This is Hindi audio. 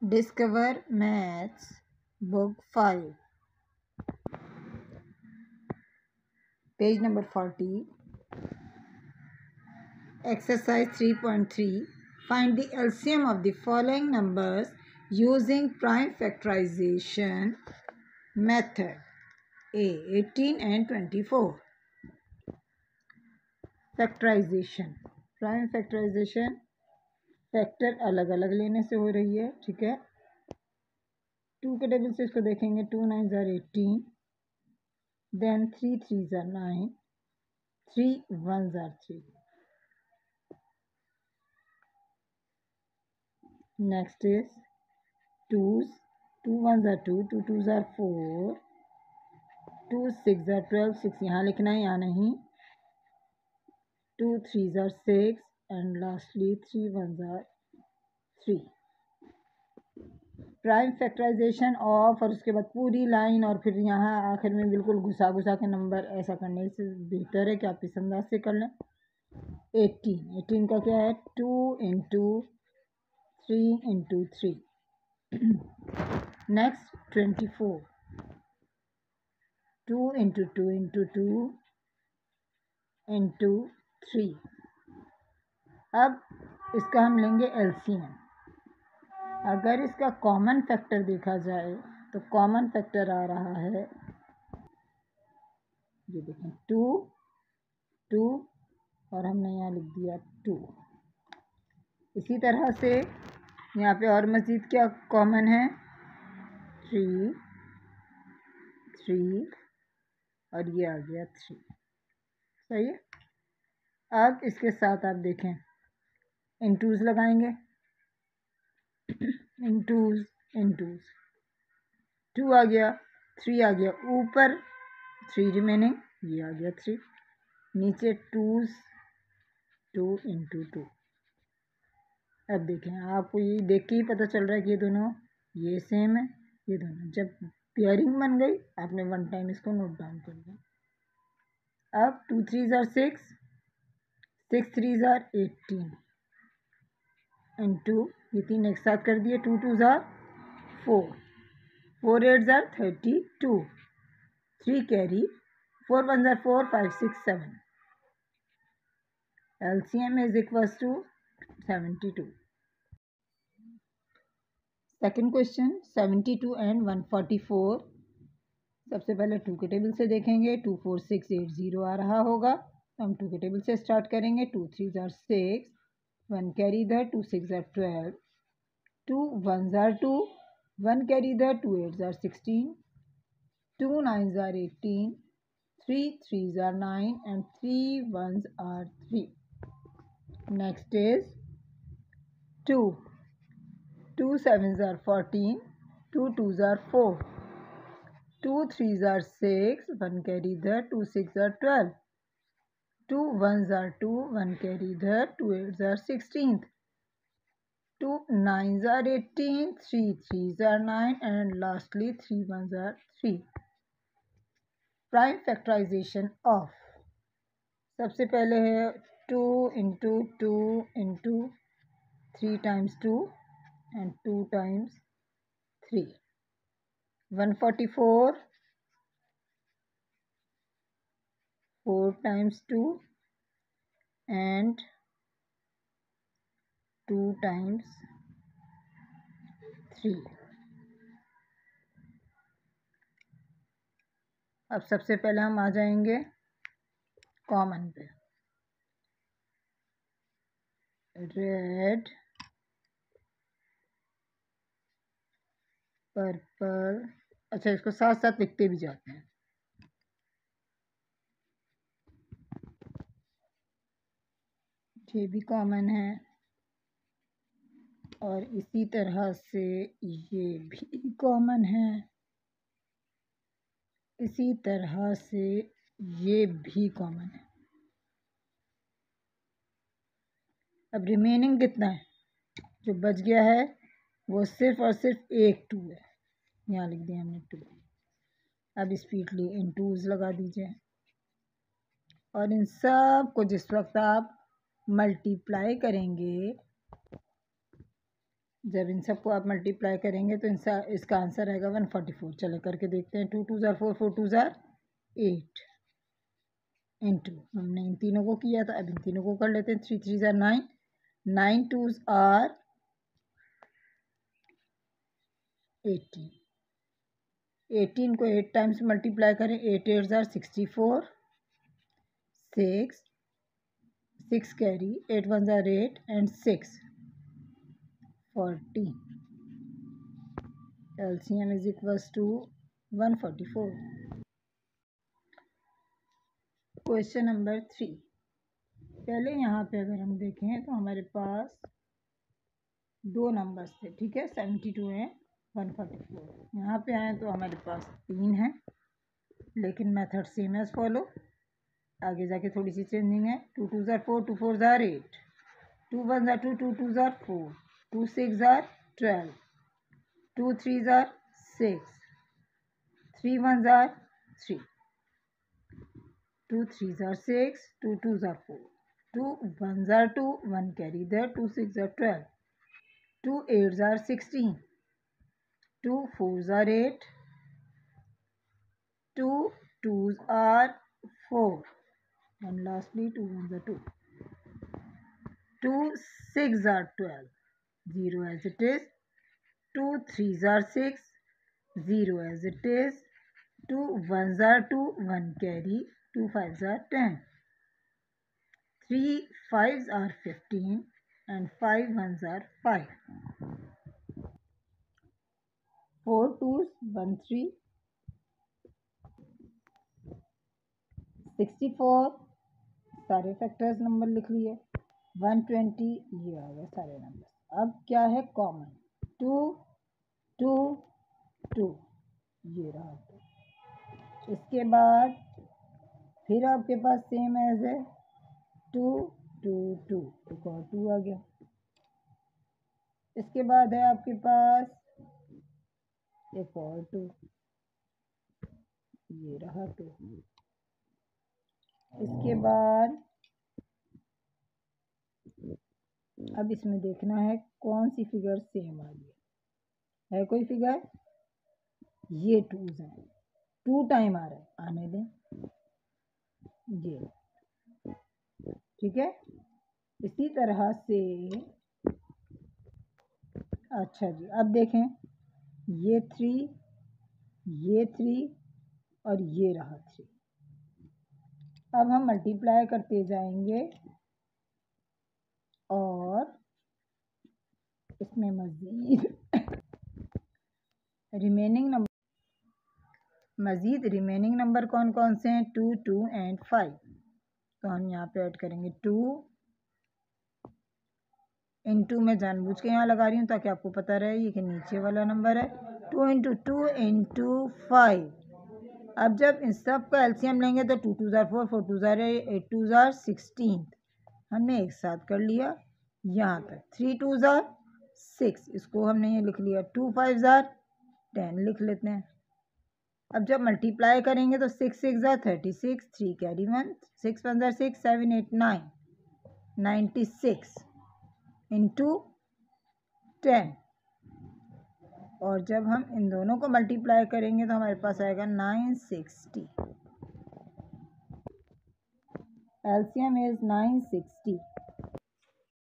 Discover Maths Book 5, page number 40. Exercise 3.3. Find the LCM of the following numbers using prime factorization method. A. 18 and 24. Factorization. Prime factorization factor अलग अलग लेने से हो रही है, ठीक है। 2 के टेबल से इसको देखेंगे, 2 9s are 18, then 3 3s are 9, 3 1s are 3. Next is 2s, 2 1s are 2, 2 2s are 4, 2 6 are 12, 6 यहाँ लिखना है, यहाँ नहीं. 2 3s are 6 and lastly 3 1s are 3. Prime factorisation of, और उसके बाद पूरी लाइन और फिर यहाँ आखिर में बिल्कुल घुसा घुसा के नंबर, ऐसा करने से बेहतर है कि आप इस अंदाज से कर लें. 18 का क्या है, 2 into 3 into 3. Next 24, 2 into 2 into 2 into 3. अब इसका हम लेंगे एलसीएम. अगर इसका कॉमन फैक्टर देखा जाए तो कॉमन फैक्टर आ रहा है, ये देखें, 2 2 और हमने यहाँ लिख दिया 2. इसी तरह से यहाँ पे और मज़ीद क्या कॉमन है, 3 3 और ये आ गया 3. सही है. अब इसके साथ आप देखें, इंटूज़ लगाएंगे, इंटूज़ 2 आ गया, 3 आ गया, ऊपर 3 रिमेनिंग, ये आ गया 3, नीचे 2s 2 इंटू 2. अब देखें, आपको ये देख के ही पता चल रहा है कि ये दोनों ये सेम है, ये दोनों जब पेयरिंग बन गई आपने वन टाइम इसको नोट डाउन कर दिया. अब 2 3s are 6, 6 3s are 18 into, ये 3 एक साथ कर दिए, 2 2s are 4, 4 8s are 32, 3 carry, 4 1s are 4, 5 6 7. LCM is equals to 72. Second question 72 and 144. सबसे पहले 2 के टेबल से देखेंगे, 2 4 6 8 0 आ रहा होगा, तो हम 2 के टेबल से स्टार्ट करेंगे. 2 3s are 6, 1 कैरी इधर, 2 6 are 12, 2 1s are 2, 1 कैरी इधर, 2 8s are 16, 2 9s are 18, 3 3s are 9 and 3 1s are 3. Next is 2 2 7s are 14, 2 2s are 4, 2 3s are 6, 1 carry there, 2 6 are 12, 2 1s are 2, 1 carry there, 2 8s are 16, 2 9s are 18, 3 3s are 9 and lastly 3 1s are 3. Prime factorisation of, सबसे पहले है 2 into 2 into 3 times 2 and 2 times 3. 144, 4 times 2 and 2 times 3. अब सबसे पहले हम आ जाएंगे कॉमन पे. रेड, पर्पल, अच्छा इसको साथ साथ लिखते भी जाते हैं. ये भी कॉमन है और इसी तरह से ये भी कॉमन है, इसी तरह से ये भी कॉमन है. अब रिमेनिंग कितना है, जो बच गया है वो सिर्फ और सिर्फ एक 2 है, यहाँ लिख दिया हमने 2. अब स्पीडली इन 2s लगा दीजिए और इन सब को जिस वक्त आप मल्टीप्लाई करेंगे जब इन सबको आप मल्टीप्लाई करेंगे तो इसका आंसर आएगा 144। चले करके देखते हैं। 2 2 ज़ार 4, 4 2 ज़ार 8 इंटू, हमने इन तीनों को किया था, अब इन तीनों को कर लेते हैं। 3 3 ज़ार 9, 9 2s आर 18, 18 को 8 टाइम्स मल्टीप्लाई करें। 8 8 ज़ार 64, 6 6 कैरी, 8 1 ज़ार 8 and 6 40। LCM is equals to 144। Question number 3। पहले यहाँ पे अगर हम देखें तो हमारे पास दो नंबर्स थे, ठीक है, 72 एंड 144। यहाँ पे आए तो हमारे पास 3 है, लेकिन मेथड सेम एज फॉलो। आगे जाके थोड़ी सी चेंजिंग है। 2 2 ज़ार 4, 2 4 ज़ार 8, 2 1 ज़ार 2, 2 2 ज़ार 4, 2 6 ज़ार 12, 2 3 ज़ार 6, 3 1 ज़ार 3, 2 3 ज़ार 6, 2 2 ज़ार 4, 2 1 ज़ार 2, 1 कैरी देयर, 2 6 ज़ार 12, 2 8 ज़ार 16, 2 4 ज़ार 8, 2 2s are 4, and lastly 2 1s are 2, 2 6 are 12, 0 as it is, 2 3s are 6, 0 as it is, 2 1s are 2, 1 carry, 2 5s are 10, 3 5s are 15, and 5 1s are 5, 4 2s 1 3, 64 सारे फैक्टर्स नंबर लिख लिए, 120 ये आ गए सारे नंबर। अब क्या है कॉमन, 2 2 2 ये रहा 2। इसके बाद फिर आपके पास सेम एज है 2 2 2, एक और 2 आ गया। इसके बाद है आपके पास एक और 2, ये रहा 2। इसके बाद अब इसमें देखना है कौन सी फिगर सेम आ रही है कोई फिगर, ये 2s हैं, 2 टाइम आ रहा है, आने दें ये, ठीक है। इसी तरह से अच्छा जी, अब देखें ये 3, ये 3 और ये रहा 3। अब हम मल्टीप्लाई करते जाएंगे और इसमें मजीद रिमेनिंग नंबर कौन कौन से हैं, 2 2 एंड 5। तो हम यहाँ पे ऐड करेंगे 2 इंटू, मैं जानबूझ के यहाँ लगा रही हूँ ताकि आपको पता रहे ये कि नीचे वाला नंबर है। 2 इंटू 2 इंटू 5। अब जब इन सब का एलसीएम लेंगे तो 2 2 ज़ार 4, 4 2 ज़ार 8 2 ज़ार 16, हमने एक साथ कर लिया यहाँ तक। 3 2 ज़ार 6, इसको हमने ये लिख लिया। 2 5 ज़ार 10 लिख लेते हैं। अब जब मल्टीप्लाई करेंगे तो 6 6 ज़ार 36, 3 कैरी 1, 6 1 ज़ार 6, 7 8 9, 96 इंटू 10। और जब हम इन दोनों को मल्टीप्लाई करेंगे तो हमारे पास आएगा 960। LCM is 960।